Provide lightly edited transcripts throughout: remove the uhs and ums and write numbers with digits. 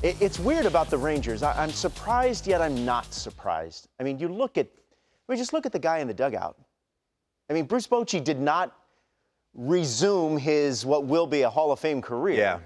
It's weird about the Rangers. I'm surprised, yet I'm not surprised. I mean, just look at the guy in the dugout. I mean, Bruce Bochy did not resume his what will be a Hall of Fame career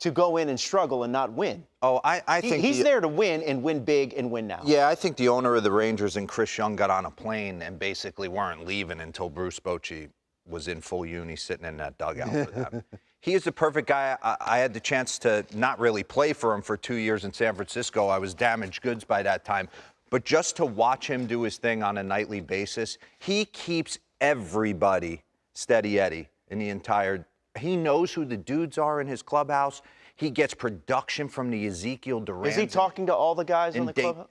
to go in and struggle and not win. Oh, I think he's there to win and win big and win now. Yeah, I think the owner of the Rangers and Chris Young got on a plane and basically weren't leaving until Bruce Bochy was in full uni sitting in that dugout for them. He is the perfect guy. I had the chance to not really play for him for 2 years in San Francisco. I was damaged goods by that time. But just to watch him do his thing on a nightly basis, he keeps everybody steady Eddie in the entire. He knows who the dudes are in his clubhouse. He gets production from the Ezekiel Duran. Is he talking to all the guys in the clubhouse?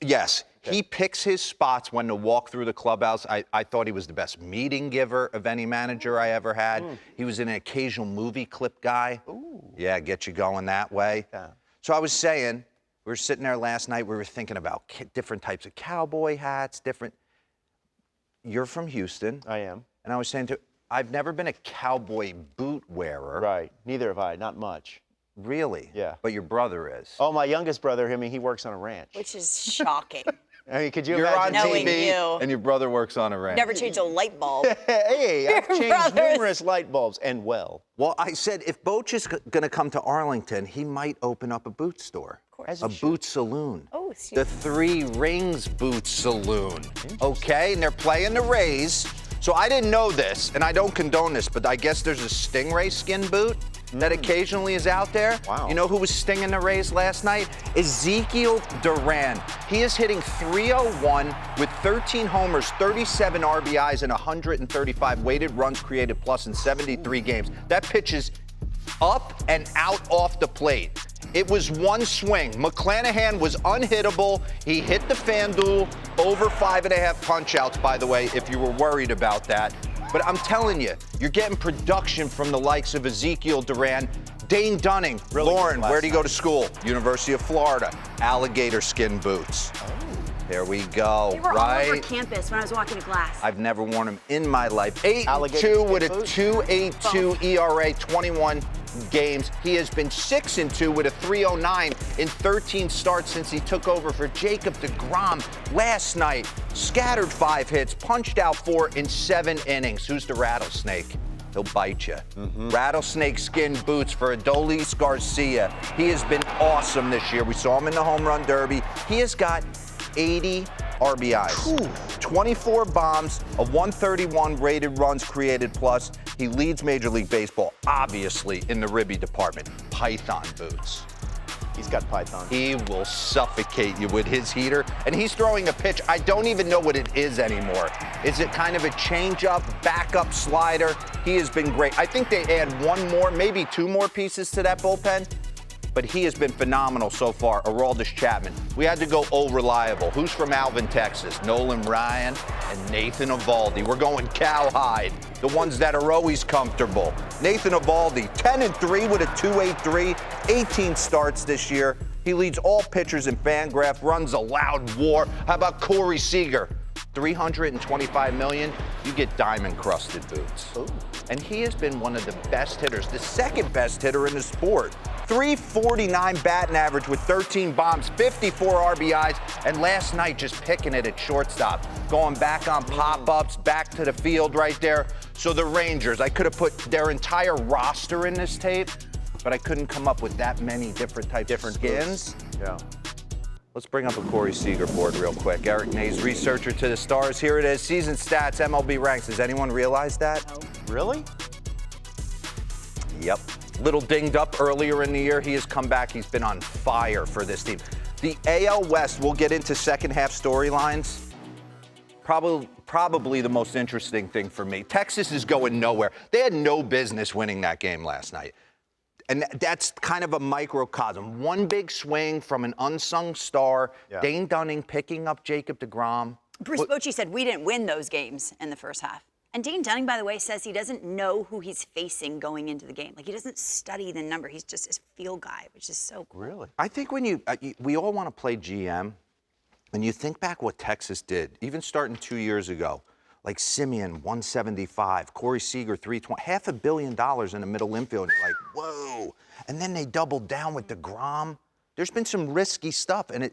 Yes. Okay. He picks his spots when to walk through the clubhouse. I thought he was the best meeting giver of any manager I ever had. He was an occasional movie clip guy. Ooh. Yeah, get you going that way. Yeah. So I was saying, we were sitting there last night, we were thinking about different types of cowboy hats, You're from Houston. I am. And I was saying I've never been a cowboy boot wearer. Right. Neither have I. Not much. Really? Yeah. But your brother is. Oh, my youngest brother, he works on a ranch. Which is shocking. I mean, could you You're imagine? on Knowing TV, you. and your brother works on a ranch. Never change a light bulb. Hey, I've Your changed brothers. numerous light bulbs, and well. Well, I said if Boch is going to come to Arlington, he might open up a boot store. Of course. A boot saloon. Oh, excuse The Three Rings Boot Saloon. Okay, and they're playing the Rays. So I didn't know this, and I don't condone this, but I guess there's a Stingray skin boot that occasionally is out there. Wow. You know who was stinging the Rays last night? Ezekiel Duran. He is hitting .301 with 13 homers, 37 RBIs, and 135 weighted runs created plus in 73 games. That pitch is up and out off the plate. It was one swing. McClanahan was unhittable. He hit the FanDuel over 5.5 punch-outs, by the way, if you were worried about that. But I'm telling you, you're getting production from the likes of Ezekiel Duran, Dane Dunning. Really Lauren, good where'd he last go to school? University of Florida. Alligator skin boots. Oh. There we go, They were right? all over campus when I was walking to class. I've never worn them in my life. 8-2 Alligator with a skin boots? 2.82 ERA, 21 games. He has been 6-2 with a 3.09 in 13 starts since he took over for Jacob deGrom last night. Scattered 5 hits, punched out 4 in 7 innings. Who's the rattlesnake? He'll bite you. Rattlesnake skin boots for Adolis Garcia. He has been awesome this year. We saw him in the home run derby. He has got 80 RBIs, 24 bombs, a 131 rated runs created plus. He leads Major League Baseball, obviously, in the ribby department. Python boots. He's got Python. He will suffocate you with his heater. And he's throwing a pitch, I don't even know what it is anymore. Is it kind of a changeup, backup slider? He has been great. I think they add 1 more, maybe 2 more pieces to that bullpen. But he has been phenomenal so far. Aroldis Chapman. We had to go reliable. Who's from Alvin, Texas? Nolan Ryan and Nathan Eovaldi. We're going cowhide. The ones that are always comfortable. Nathan Eovaldi, 10-3 with a 2.83, 18 starts this year. He leads all pitchers in Fangraph, runs a loud war. How about Corey Seager? $325 million, you get diamond-crusted boots. Ooh. And he has been one of the best hitters, the second best hitter in the sport. .349 batting average with 13 bombs, 54 RBIs, and last night just picking it at shortstop. Going back on pop-ups, back to the field right there. So the Rangers, I could have put their entire roster in this tape, but I couldn't come up with that many different types of skins. Yeah. Let's bring up a Corey Seager board real quick. Eric Nays, researcher to the stars. Here it is, season stats, MLB ranks. Does anyone realize that? No. Really? Yep. Little dinged up earlier in the year. He has come back. He's been on fire for this team. The AL West, we'll get into second half storylines. Probably the most interesting thing for me. Texas is going nowhere. They had no business winning that game last night. And that's kind of a microcosm. One big swing from an unsung star, Dane Dunning picking up Jacob deGrom. Bruce Bochy said we didn't win those games in the first half. And Dane Dunning, by the way, says he doesn't know who he's facing going into the game. Like, he doesn't study the number. He's just his field guy, which is so cool. Really? I think when we all want to play GM, and you think back what Texas did, even starting 2 years ago, like Simeon, 175, Corey Seager, 320, $500 million in the middle infield. And you're like, whoa. And then they doubled down with DeGrom. There's been some risky stuff, and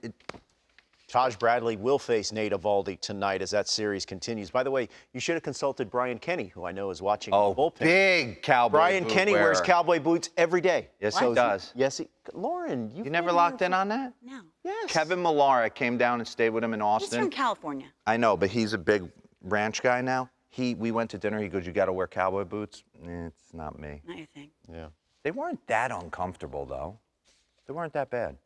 Taj Bradley will face Nate Eovaldi tonight as that series continues. By the way, you should have consulted Brian Kenny, who I know is watching the bullpen. Big cowboy Brian boot Kenny wearer. wears cowboy boots every day. Yes, he does. Yes, Lauren, You never locked in on that? No. Yes. Kevin Millar came down and stayed with him in He's Austin. from California. I know, but he's a big ranch guy now. We went to dinner. He goes, "You got to wear cowboy boots." It's not me. Not your thing. Yeah. They weren't that uncomfortable, though. They weren't that bad.